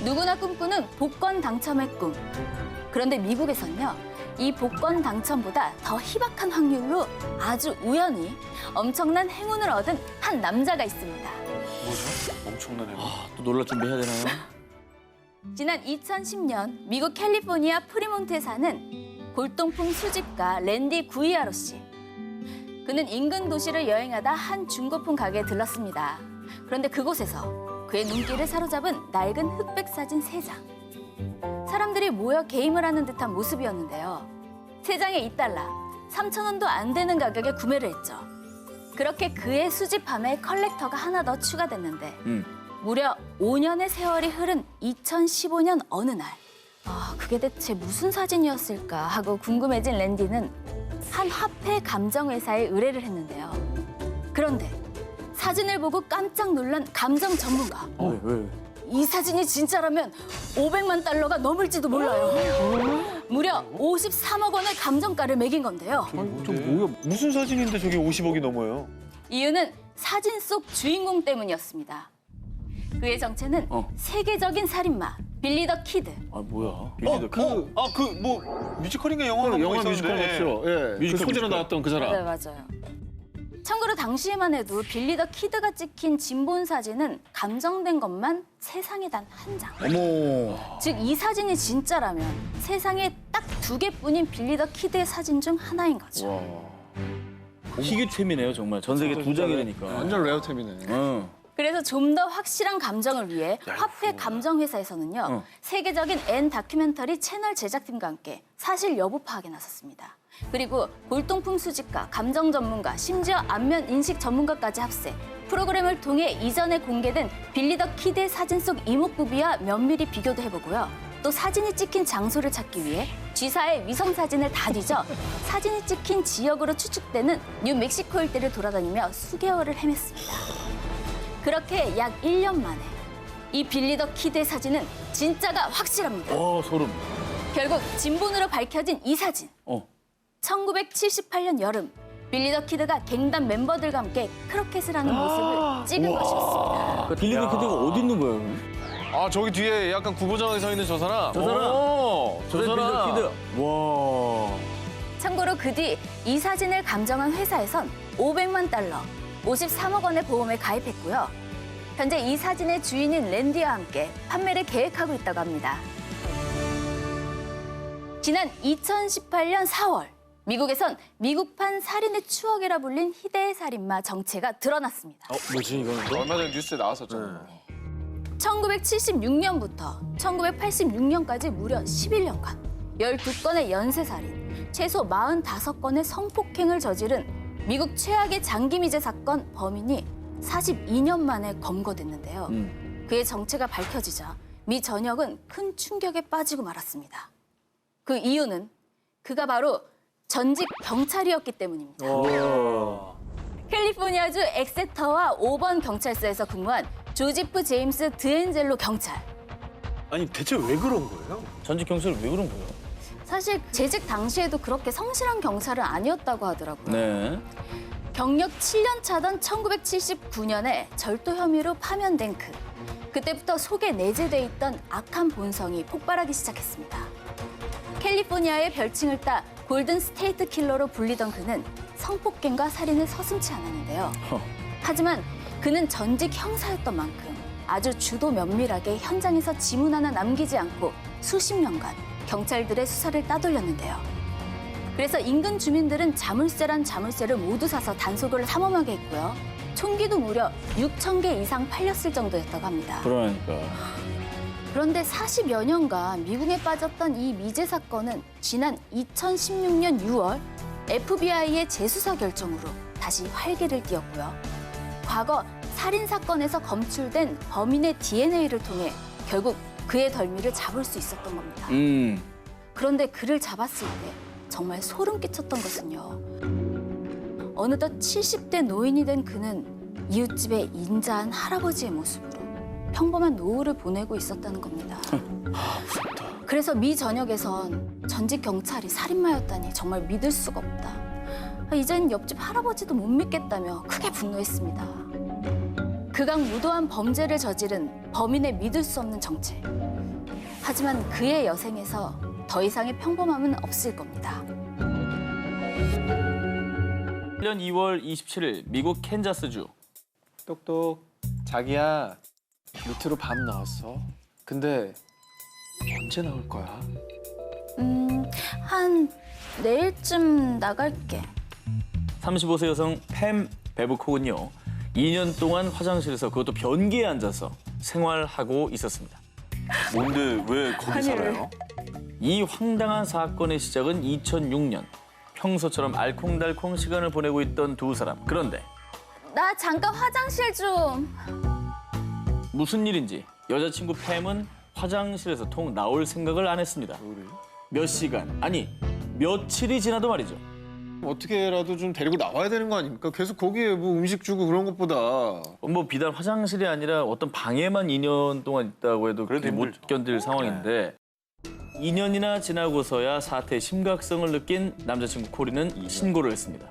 누구나 꿈꾸는 복권 당첨의 꿈. 그런데 미국에선요, 이 복권 당첨보다 더 희박한 확률로 아주 우연히 엄청난 행운을 얻은 한 남자가 있습니다. 뭐죠? 엄청난 행운. 또 놀랄 준비해야 되나요? 지난 2010년 미국 캘리포니아 프리몬트에 사는 골동품 수집가 랜디 구이아로 씨. 그는 인근 도시를 여행하다 한 중고품 가게에 들렀습니다. 그런데 그곳에서 그의 눈길을 사로잡은 낡은 흑백 사진 3장. 사람들이 모여 게임을 하는 듯한 모습이었는데요. 3장에 $2, 3,000원도 안 되는 가격에 구매를 했죠. 그렇게 그의 수집함에 컬렉터가 하나 더 추가됐는데 무려 5년의 세월이 흐른 2015년 어느 날 그게 대체 무슨 사진이었을까 하고 궁금해진 랜디는 한 화폐 감정회사에 의뢰를 했는데요. 그런데 사진을 보고 깜짝 놀란 감정 전문가. 왜? 이 사진이 진짜라면 $500만 넘을지도 몰라요. 무려 53억 원의 감정가를 매긴 건데요. 저 뭐야? 무슨 사진인데 저게 50억이 넘어요? 이유는 사진 속 주인공 때문이었습니다. 그의 정체는 세계적인 살인마 빌리 더 키드. 아 뭐야? 뮤지컬인가 영화 한번 영화 있었는데. 뮤지컬 맞죠? 예. 그 소재로 나왔던 그 사람. 네, 맞아요. 참고로 당시에만 해도 빌리 더 키드가 찍힌 진본 사진은 감정된 것만 세상에 단 한 장. 어머. 즉 이 사진이 진짜라면 세상에 딱 2개뿐인 빌리 더 키드의 사진 중 하나인 거죠. 희귀템이네요 정말. 전 세계 2장이라니까. 완전 레어템이네. 그래서 좀 더 확실한 감정을 위해 화폐 감정 회사에서는요. 세계적인 N 다큐멘터리 채널 제작팀과 함께 사실 여부 파악에 나섰습니다. 그리고 골동품 수집가, 감정 전문가, 심지어 안면 인식 전문가까지 합세. 프로그램을 통해 이전에 공개된 빌리 더 키드의 사진 속 이목구비와 면밀히 비교도 해보고요. 또 사진이 찍힌 장소를 찾기 위해 G사의 위성 사진을 다 뒤져 사진이 찍힌 지역으로 추측되는 뉴멕시코 일대를 돌아다니며 수개월을 헤맸습니다. 그렇게 약 1년 만에 이 빌리 더 키드의 사진은 진짜가 확실합니다. 소름. 결국 진본으로 밝혀진 이 사진. 1978년 여름 빌리 더 키드가 갱단 멤버들과 함께 크로켓을 하는 모습을 찍은 것이었습니다. 빌리 더 키드가 어디 있는 거예요? 아 저기 뒤에 약간 구보장에 서 있는 저 사람. 저 사람. 저 빌리 더 사람. 키드. 와. 참고로 그 뒤 이 사진을 감정한 회사에선 $500만, 53억 원의 보험에 가입했고요. 현재 이 사진의 주인인 랜디와 함께 판매를 계획하고 있다고 합니다. 지난 2018년 4월 미국에선 미국판 살인의 추억이라 불린 희대의 살인마 정체가 드러났습니다. 뭐지 이거는? 얼마 전에 뉴스에 나왔었잖아요. 1970년부터 1986년까지 무려 11년간 12건의 연쇄살인, 최소 45건의 성폭행을 저지른 미국 최악의 장기미제 사건 범인이 42년 만에 검거됐는데요. 그의 정체가 밝혀지자 미 전역은 큰 충격에 빠지고 말았습니다. 그 이유는 그가 바로 전직 경찰이었기 때문입니다. 캘리포니아주 엑세터와 5번 경찰서에서 근무한 조지프 제임스 드엔젤로 경찰. 아니 대체 왜 그런 거예요? 전직 경찰이 왜 그런 거예요? 사실 재직 당시에도 그렇게 성실한 경찰은 아니었다고 하더라고요. 네. 경력 7년 차던 1979년에 절도 혐의로 파면된 그. 그때부터 속에 내재돼 있던 악한 본성이 폭발하기 시작했습니다. 캘리포니아의 별칭을 따 골든 스테이트 킬러로 불리던 그는 성폭행과 살인을 서슴지 않았는데요. 하지만 그는 전직 형사였던 만큼 아주 주도 면밀하게 현장에서 지문 하나 남기지 않고 수십 년간 경찰들의 수사를 따돌렸는데요. 그래서 인근 주민들은 자물쇠란 자물쇠를 모두 사서 단속을 삼엄하게 했고요. 총기도 무려 6,000개 이상 팔렸을 정도였다고 합니다. 그러니까. 그런데 40여 년간 미궁에 빠졌던 이 미제 사건은 지난 2016년 6월 FBI의 재수사 결정으로 다시 활기를 띠었고요. 과거 살인 사건에서 검출된 범인의 DNA를 통해 결국 그의 덜미를 잡을 수 있었던 겁니다. 그런데 그를 잡았을 때 정말 소름 끼쳤던 것은요. 어느덧 70대 노인이 된 그는 이웃집의 인자한 할아버지의 모습으로 평범한 노후를 보내고 있었다는 겁니다. 그래서 미 전역에선 전직 경찰이 살인마였다니 정말 믿을 수가 없다. 이젠 옆집 할아버지도 못 믿겠다며 크게 분노했습니다. 극악무도한 범죄를 저지른 범인의 믿을 수 없는 정체. 하지만 그의 여생에서 더 이상의 평범함은 없을 겁니다. 1년 2월 27일 미국 캔자스주. 똑똑. 자기야, 밑으로 밥 나왔어. 근데 언제 나올 거야? 한 내일쯤 나갈게. 35세 여성 팸 베브콕은요. 2년 동안 화장실에서 그것도 변기에 앉아서 생활하고 있었습니다. 뭔데 왜 거기 살아요? 이 황당한 사건의 시작은 2006년. 평소처럼 알콩달콩 시간을 보내고 있던 두 사람. 그런데 나 잠깐 화장실 좀. 무슨 일인지 여자친구 팸은 화장실에서 통 나올 생각을 안 했습니다. 몇 시간, 아니 며칠이 지나도 말이죠. 어떻게라도 좀 데리고 나와야 되는 거 아닙니까? 계속 거기에 뭐 음식 주고 그런 것보다. 뭐 비단 화장실이 아니라 어떤 방에만 2년 동안 있다고 해도 그래도 그게 못 힘들죠. 견딜 상황인데 2년이나 지나고서야 사태의 심각성을 느낀 남자친구 코리는 신고를 했습니다.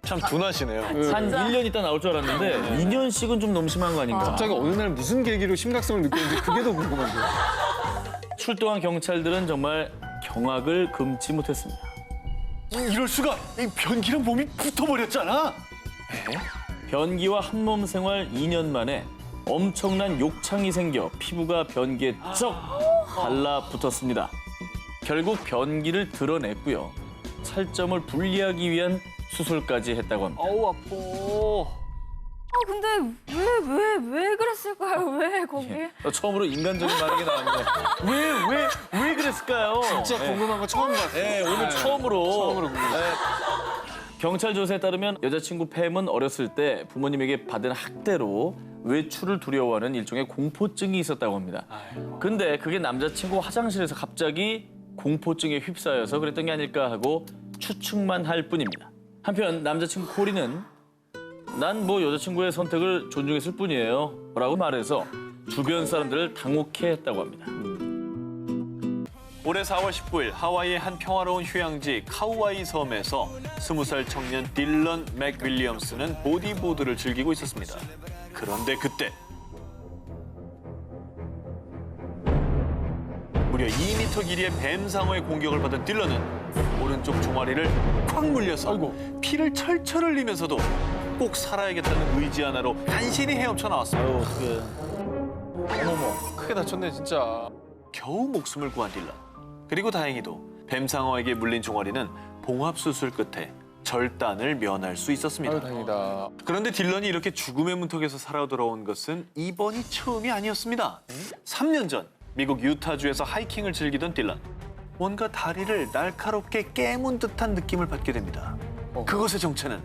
참 둔하시네요. 한 1년 있다 나올 줄 알았는데 2년씩은 좀 너무 심한 거 아닌가. 갑자기 어느 날 무슨 계기로 심각성을 느꼈는지 그게 더 궁금한데요. 출동한 경찰들은 정말 경악을 금치 못했습니다. 이럴 수가! 이 변기랑 몸이 붙어버렸잖아! 변기와 한몸 생활 2년 만에 엄청난 욕창이 생겨 피부가 변기에 쩍 달라붙었습니다. 결국 변기를 드러냈고요. 살점을 분리하기 위한 수술까지 했다고 합니다. 어우, 아파. 근데 왜 그랬을까요? 왜 거기? 처음으로 인간적인 반응이 나왔는데 왜 그랬을까요? 진짜 궁금한 거 처음 봤어요. 네, 오늘 처음으로. 처음으로 궁금해요. 네. 경찰 조사에 따르면 여자친구 팸은 어렸을 때 부모님에게 받은 학대로 외출을 두려워하는 일종의 공포증이 있었다고 합니다. 근데 그게 남자친구 화장실에서 갑자기 공포증에 휩싸여서 그랬던 게 아닐까 하고 추측만 할 뿐입니다. 한편 남자친구 코리는 난 뭐 여자친구의 선택을 존중했을 뿐이에요 라고 말해서 주변 사람들을 당혹해 했다고 합니다. 올해 4월 19일 하와이의 한 평화로운 휴양지 카우아이 섬에서 20살 청년 딜런 맥윌리엄스는 보디보드를 즐기고 있었습니다. 그런데 그때 무려 2m 길이의 뱀상어의 공격을 받은 딜런은 오른쪽 종아리를 콱 물려서 피를 철철 흘리면서도 꼭 살아야겠다는 의지 하나로 간신히 헤엄쳐 나왔습니다. 아유 어떡해. 어머머, 크게 다쳤네 진짜. 겨우 목숨을 구한 딜런. 그리고 다행히도 뱀상어에게 물린 종아리는 봉합수술 끝에 절단을 면할 수 있었습니다. 다행이다. 그런데 딜런이 이렇게 죽음의 문턱에서 살아 돌아온 것은 이번이 처음이 아니었습니다. 3년 전 미국 유타주에서 하이킹을 즐기던 딜런. 뭔가 다리를 날카롭게 깨문 듯한 느낌을 받게 됩니다. 그것의 정체는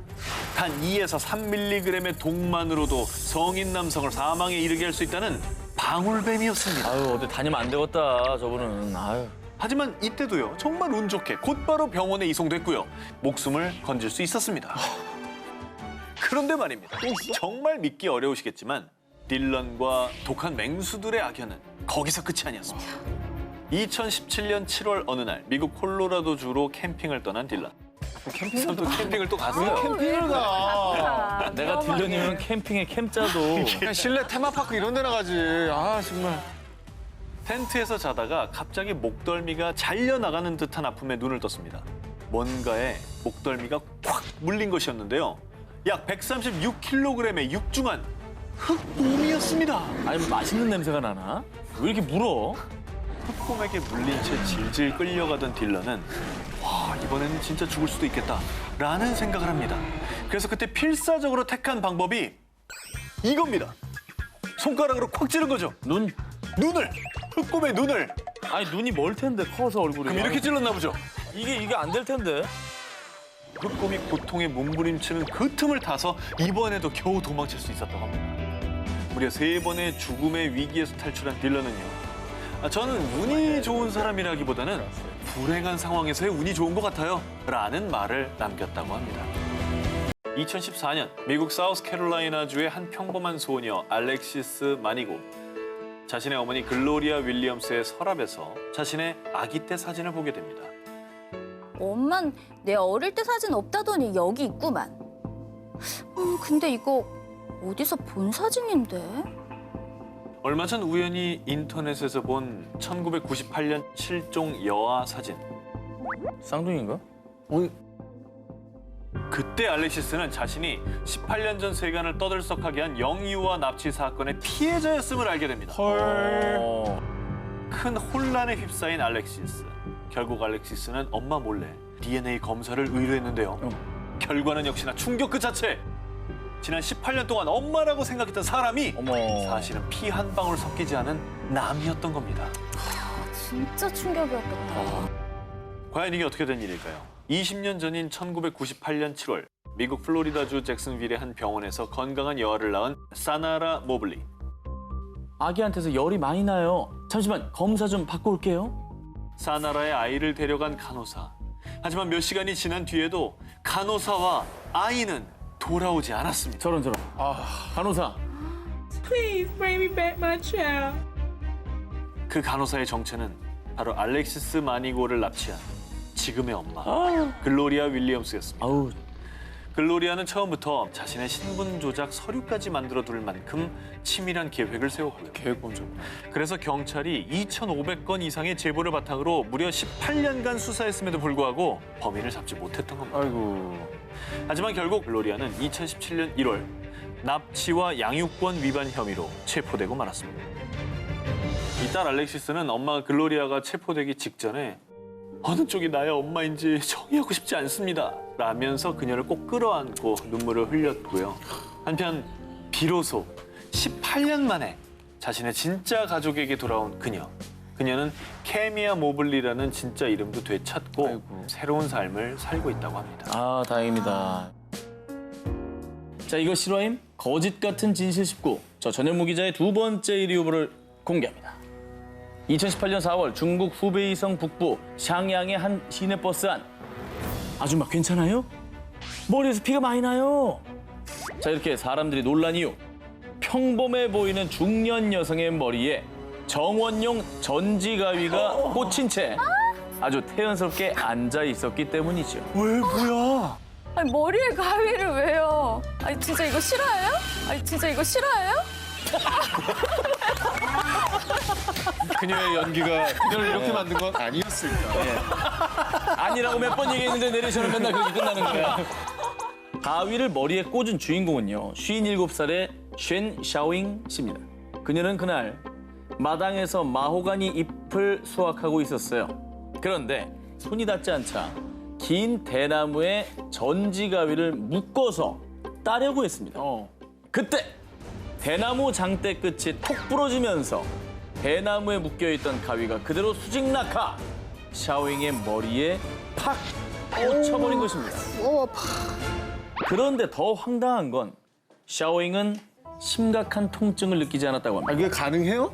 단 2에서 3mg의 독만으로도 성인 남성을 사망에 이르게 할 수 있다는 방울뱀이었습니다. 아유 어디 다니면 안 되겠다 저분은. 아유. 하지만 이때도요, 정말 운 좋게 곧바로 병원에 이송됐고요. 목숨을 건질 수 있었습니다. 그런데 말입니다. 정말 믿기 어려우시겠지만 딜런과 독한 맹수들의 악연은 거기서 끝이 아니었습니다. 2017년 7월 어느 날 미국 콜로라도주로 캠핑을 떠난 딜런. 캠핑을 또 갔어요. 캠핑을 가. 내가 딜런이면 캠핑에 캠짜도 그냥 실내 테마파크 이런 데 나가지. 아 정말. 텐트에서 자다가 갑자기 목덜미가 잘려나가는 듯한 아픔에 눈을 떴습니다. 뭔가에 목덜미가 콱 물린 것이었는데요. 약 136kg의 육중한 흑곰이었습니다. 아니 뭐 맛있는 냄새가 나나? 왜 이렇게 물어? 흑곰에게 물린 채 질질 끌려가던 딜런은 와, 이번에는 진짜 죽을 수도 있겠다라는 생각을 합니다. 그래서 그때 필사적으로 택한 방법이 이겁니다. 손가락으로 콱 찌른 거죠. 눈을! 흑곰의 눈을! 아니 눈이 멀 텐데 커서 얼굴이. 그럼 이렇게 찔렀나 보죠. 이게 안 될 텐데. 흑곰이 고통에 몸부림치는 그 틈을 타서 이번에도 겨우 도망칠 수 있었다고 합니다. 무려 3번의 죽음의 위기에서 탈출한 딜런은요. 저는 운이 좋은 사람이라기보다는 불행한 상황에서의 운이 좋은 것 같아요 라는 말을 남겼다고 합니다. 2014년 미국 사우스캐롤라이나주의 한 평범한 소녀 알렉시스 마니고. 자신의 어머니 글로리아 윌리엄스의 서랍에서 자신의 아기 때 사진을 보게 됩니다. 엄만 내 어릴 때 사진 없다더니 여기 있구만. 근데 이거 어디서 본 사진인데? 얼마 전 우연히 인터넷에서 본 1998년 실종 여아 사진. 쌍둥이인가? 그때 알렉시스는 자신이 18년 전 세간을 떠들썩하게 한 영유아 납치 사건의 피해자였음을 알게 됩니다. 어. 큰 혼란에 휩싸인 알렉시스. 결국 알렉시스는 엄마 몰래 DNA 검사를 의뢰했는데요. 결과는 역시나 충격 그 자체. 지난 18년 동안 엄마라고 생각했던 사람이 어머. 사실은 피 한 방울 섞이지 않은 남이었던 겁니다. 진짜 충격이었겠다. 과연 이게 어떻게 된 일일까요? 20년 전인 1998년 7월 미국 플로리다주 잭슨빌의 한 병원에서 건강한 여아를 낳은 사나라 모블리. 아기한테서 열이 많이 나요. 잠시만 검사 좀 받고 올게요. 사나라의 아이를 데려간 간호사. 하지만 몇 시간이 지난 뒤에도 간호사와 아이는 돌아오지 않았습니다. 저런. 간호사. Please bring me back my child. 그 간호사의 정체는 바로 알렉시스 마니고를 납치한 지금의 엄마 글로리아 윌리엄스였습니다. 아우. 글로리아는 처음부터 자신의 신분 조작 서류까지 만들어 둘 만큼 치밀한 계획을 세웠고요. 계획 먼저. 그래서 경찰이 2,500건 이상의 제보를 바탕으로 무려 18년간 수사했음에도 불구하고 범인을 잡지 못했던 겁니다. 아이고. 하지만 결국 글로리아는 2017년 1월 납치와 양육권 위반 혐의로 체포되고 말았습니다. 이 딸 알렉시스는 엄마 글로리아가 체포되기 직전에 어느 쪽이 나의 엄마인지 정의하고 싶지 않습니다 라면서 그녀를 꼭 끌어안고 눈물을 흘렸고요. 한편 비로소 18년 만에 자신의 진짜 가족에게 돌아온 그녀. 그녀는 케미아 모블리라는 진짜 이름도 되찾고 아이고. 새로운 삶을 살고 있다고 합니다. 아, 다행입니다. 자, 이거 실화임? 거짓 같은 진실 19. 저 전현무 기자의 두 번째 1위 후보를 공개합니다. 2018년 4월 중국 후베이성 북부 샹양의 한 시내버스 안. 아줌마 괜찮아요? 머리에서 피가 많이 나요. 자, 이렇게 사람들이 놀란 이유. 평범해 보이는 중년 여성의 머리에 정원용 전지가위가 꽂힌 채 아주 태연스럽게 앉아 있었기 때문이죠. 왜 뭐야? 아니 머리에 가위를 왜요? 아니 진짜 이거 실화예요? 아니 진짜 이거 실화예요? 그녀의 연기가 그녀를 이렇게 만든 건 아니었을까. 아니라고 몇 번 얘기했는데 내리셔는 맨날 그렇게 끝나는 거야. 가위를 머리에 꽂은 주인공은요. 57살의 쉔 샤오잉 씨입니다. 그녀는 그날 마당에서 마호가니 잎을 수확하고 있었어요. 그런데 손이 닿지 않자 긴 대나무에 전지가위를 묶어서 따려고 했습니다. 그때 대나무 장대 끝이 톡 부러지면서 대나무에 묶여있던 가위가 그대로 수직 낙하 샤오잉의 머리에 팍 꽂혀버린 것입니다. 그런데 더 황당한 건 샤오잉은 심각한 통증을 느끼지 않았다고 합니다. 아, 그게 가능해요?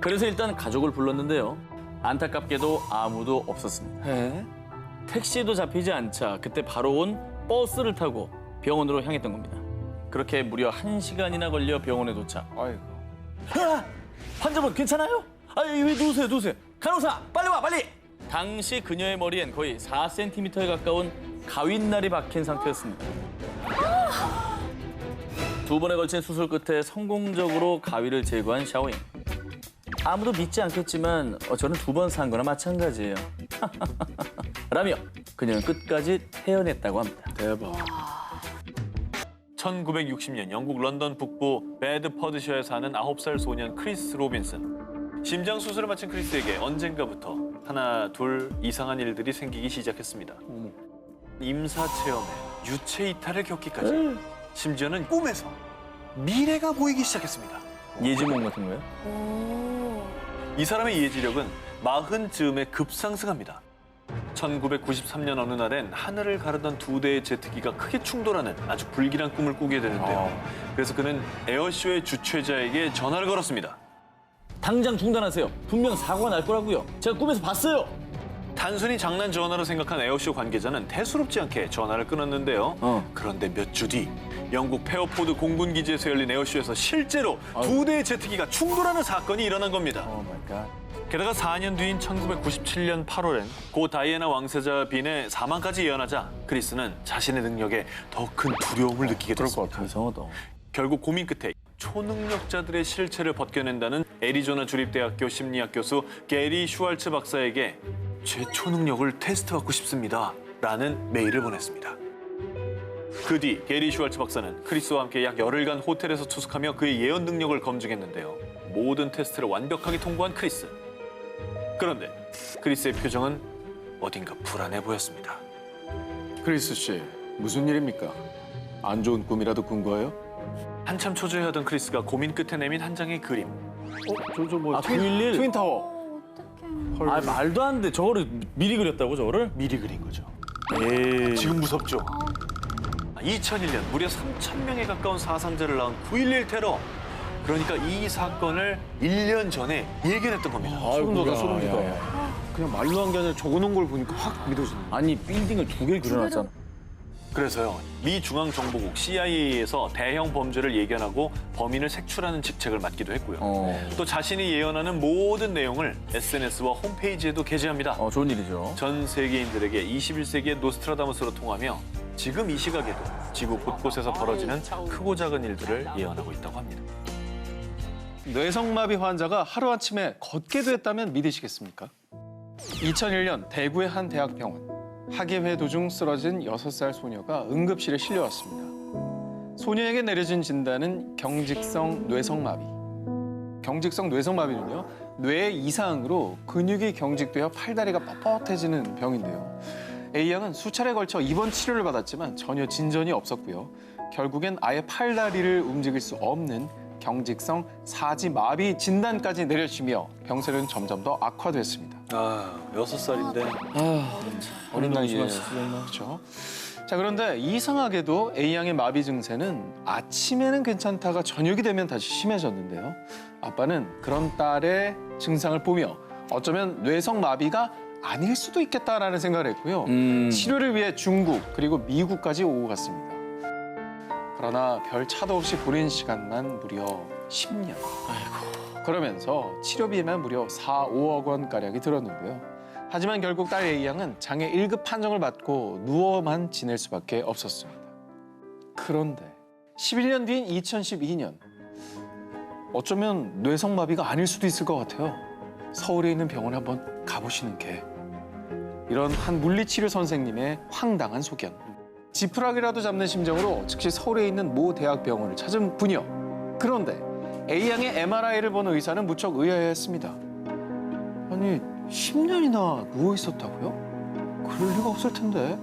그래서 일단 가족을 불렀는데요. 안타깝게도 아무도 없었습니다. 택시도 잡히지 않자 그때 바로 온 버스를 타고 병원으로 향했던 겁니다. 그렇게 무려 1시간이나 걸려 병원에 도착. 아이고. 환자분 괜찮아요? 아니 왜 누우세요. 간호사 빨리 와 빨리. 당시 그녀의 머리엔 거의 4cm에 가까운 가윗날이 박힌 상태였습니다. 두 번에 걸친 수술 끝에 성공적으로 가위를 제거한 샤오잉. 아무도 믿지 않겠지만 저는 두 번 산 거나 마찬가지예요. 라며 그녀는 끝까지 태어냈다고 합니다. 대박. 1960년 영국 런던 북부 배드퍼드셔에 사는 9살 소년 크리스 로빈슨. 심장 수술을 마친 크리스에게 언젠가부터 하나 둘 이상한 일들이 생기기 시작했습니다. 임사 체험에 유체 이탈을 겪기까지. 심지어는 꿈에서 미래가 보이기 시작했습니다. 예지몽 같은 거예요? 이 사람의 예지력은 40즈음에 급상승합니다. 1993년 어느 날엔 하늘을 가르던 두 대의 제트기가 크게 충돌하는 아주 불길한 꿈을 꾸게 되는데요. 그래서 그는 에어쇼의 주최자에게 전화를 걸었습니다. 당장 중단하세요. 분명 사고가 날 거라고요. 제가 꿈에서 봤어요. 단순히 장난 전화로 생각한 에어쇼 관계자는 대수롭지 않게 전화를 끊었는데요. 그런데 몇 주 뒤 영국 페어포드 공군기지에서 열린 에어쇼에서 실제로 두 대의 제트기가 충돌하는 사건이 일어난 겁니다. 게다가 4년 뒤인 1997년 8월엔 고 다이애나 왕세자 빈의 사망까지 예언하자 크리스는 자신의 능력에 더 큰 두려움을 느끼게 됐습니다. 이상하다. 결국 고민 끝에 초능력자들의 실체를 벗겨낸다는 애리조나 주립대학교 심리학 교수 게리 슈왈츠 박사에게 제 초능력을 테스트받고 싶습니다. 라는 메일을 보냈습니다. 그 뒤 게리 슈왈츠 박사는 크리스와 함께 약 열흘간 호텔에서 투숙하며 그의 예언 능력을 검증했는데요. 모든 테스트를 완벽하게 통과한 크리스. 그런데 크리스의 표정은 어딘가 불안해 보였습니다. 크리스 씨, 무슨 일입니까? 안 좋은 꿈이라도 꾼 거예요? 한참 초조해하던 크리스가 고민 끝에 내민 한 장의 그림. 아, 911? 트윈타워. 어떡해. 아, 말도 안 돼. 저거를 미리 그렸다고, 저거를? 미리 그린 거죠. 에이. 지금 무섭죠? 2001년 무려 3,000명에 가까운 사상자를 낳은 9.11 테러. 그러니까 이 사건을 1년 전에 예견했던 겁니다. 소름 돋아, 소름 돋아. 야. 그냥 말로 한 게 아니라 적어놓은 걸 보니까 확 믿어지네. 아니, 빌딩을 2개 그려놨잖아. 그래서요, 미 중앙정보국 CIA에서 대형 범죄를 예견하고 범인을 색출하는 직책을 맡기도 했고요. 또 자신이 예언하는 모든 내용을 SNS와 홈페이지에도 게재합니다. 좋은 일이죠. 전 세계인들에게 21세기의 노스트라다무스로 통하며 지금 이 시각에도 지구 곳곳에서 벌어지는 크고 작은 일들을 예언하고 있다고 합니다. 뇌성마비 환자가 하루아침에 걷게 됐다면 믿으시겠습니까? 2001년 대구의 한 대학병원. 학예회 도중 쓰러진 6살 소녀가 응급실에 실려왔습니다. 소녀에게 내려진 진단은 경직성 뇌성마비. 경직성 뇌성마비는요, 뇌 이상으로 근육이 경직되어 팔다리가 뻣뻣해지는 병인데요. A양은 수차례 걸쳐 입원 치료를 받았지만 전혀 진전이 없었고요. 결국엔 아예 팔다리를 움직일 수 없는 경직성 사지마비 진단까지 내려지며 병세는 점점 더 악화됐습니다. 아, 6살인데. 어린 나이에. 정말. 그렇죠. 자, 그런데 이상하게도 A양의 마비 증세는 아침에는 괜찮다가 저녁이 되면 다시 심해졌는데요. 아빠는 그런 딸의 증상을 보며 어쩌면 뇌성 마비가 아닐 수도 있겠다라는 생각을 했고요. 치료를 위해 중국 그리고 미국까지 오고 갔습니다. 그러나 별 차도 없이 보낸 시간만 무려 10년. 그러면서 치료비에만 무려 4, 5억 원가량이 들었는데요. 하지만 결국 딸 A양은 장애 1급 판정을 받고 누워만 지낼 수밖에 없었습니다. 그런데 11년 뒤인 2012년 어쩌면 뇌성마비가 아닐 수도 있을 것 같아요. 서울에 있는 병원에 한번 가보시는 게. 이런 한 물리치료 선생님의 황당한 소견. 지푸라기라도 잡는 심정으로 즉시 서울에 있는 모 대학병원을 찾은 부녀. 그런데 A양의 MRI를 본 의사는 무척 의아해했습니다. 아니, 10년이나 누워 있었다고요? 그럴 리가 없을 텐데.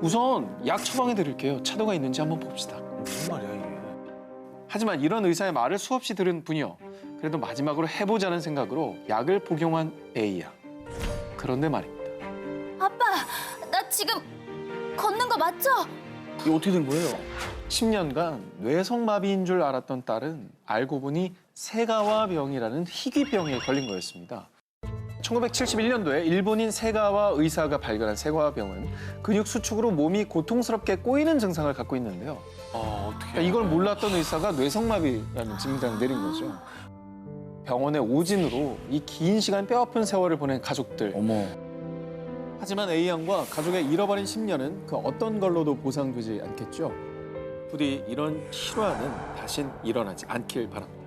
우선 약 처방해 드릴게요. 차도가 있는지 한번 봅시다. 무슨 말이야, 이게. 하지만 이런 의사의 말을 수없이 들은 부녀. 그래도 마지막으로 해보자는 생각으로 약을 복용한 A양. 그런데 말입니다. 아빠, 나 지금 걷는 거 맞죠? 이게 어떻게 된 거예요? 10년간 뇌성마비인 줄 알았던 딸은 알고 보니 세가와병이라는 희귀병에 걸린 거였습니다. 1971년도에 일본인 세가와 의사가 발견한 세가와병은 근육 수축으로 몸이 고통스럽게 꼬이는 증상을 갖고 있는데요. 어떻게. 그러니까 이걸 몰랐던 의사가 뇌성마비라는 진단을 내린 거죠. 병원의 오진으로 이 긴 시간 뼈아픈 세월을 보낸 가족들. 어머. 하지만 A양과 가족의 잃어버린 10년은 그 어떤 걸로도 보상되지 않겠죠. 부디 이런 실화는 다신 일어나지 않길 바랍니다.